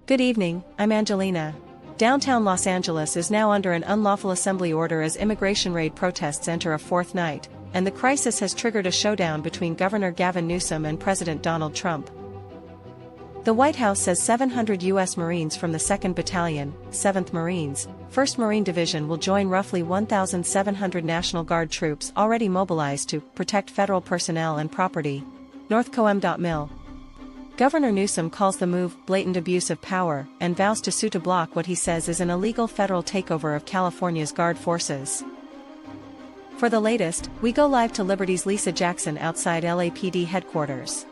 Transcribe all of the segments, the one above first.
Good evening, I'm Angelina. Downtown Los Angeles is now under an unlawful assembly order as immigration raid protests enter a fourth night, and the crisis has triggered a showdown between Governor Gavin Newsom and President Donald Trump. The White House says 700 U.S. Marines from the 2nd Battalion, 7th Marines, 1st Marine Division will join roughly 1,700 National Guard troops already mobilized to protect federal personnel and property. NorthCom.mil. Governor Newsom calls the move blatant abuse of power and vows to sue to block what he says is an illegal federal takeover of California's Guard forces. For the latest, we go live to Liberty's Lisa Jackson outside LAPD headquarters.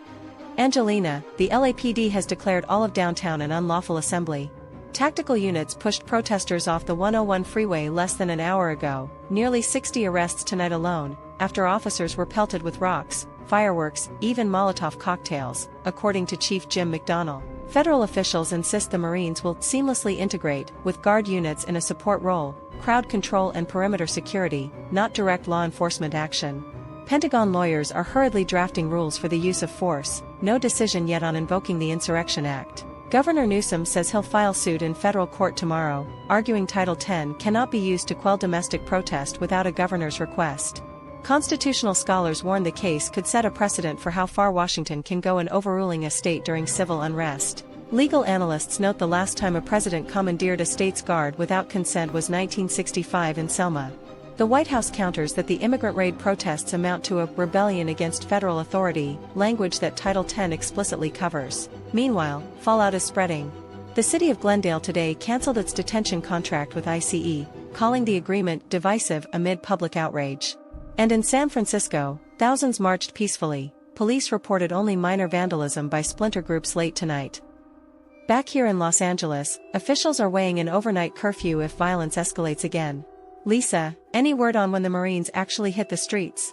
Angelina, the LAPD has declared all of downtown an unlawful assembly. Tactical units pushed protesters off the 101 freeway less than an hour ago, nearly 60 arrests tonight alone, after officers were pelted with rocks, fireworks, even Molotov cocktails, according to Chief Jim McDonnell. Federal officials insist the Marines will seamlessly integrate with Guard units in a support role, crowd control and perimeter security, not direct law enforcement action. Pentagon lawyers are hurriedly drafting rules for the use of force, no decision yet on invoking the Insurrection Act. Governor Newsom says he'll file suit in federal court tomorrow, arguing Title 10 cannot be used to quell domestic protest without a governor's request. Constitutional scholars warn the case could set a precedent for how far Washington can go in overruling a state during civil unrest. Legal analysts note the last time a president commandeered a state's guard without consent was 1965 in Selma. The White House counters that the immigrant raid protests amount to a rebellion against federal authority, language that Title 10 explicitly covers. Meanwhile, fallout is spreading. The city of Glendale today canceled its detention contract with ICE, calling the agreement divisive amid public outrage. And in San Francisco, thousands marched peacefully. Police reported only minor vandalism by splinter groups late tonight. Back here in Los Angeles, officials are weighing an overnight curfew if violence escalates again. Lisa, any word on when the Marines actually hit the streets?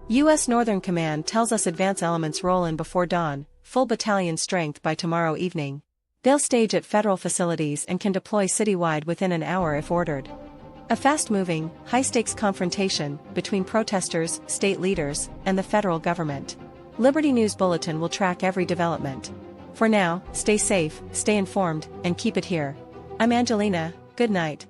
U.S. Northern Command tells us advance elements roll in before dawn, full battalion strength by tomorrow evening. They'll stage at federal facilities and can deploy citywide within an hour if ordered. A fast-moving, high-stakes confrontation between protesters, state leaders, and the federal government. Liberty News Bulletin will track every development. For now, stay safe, stay informed, and keep it here. I'm Angelina, good night.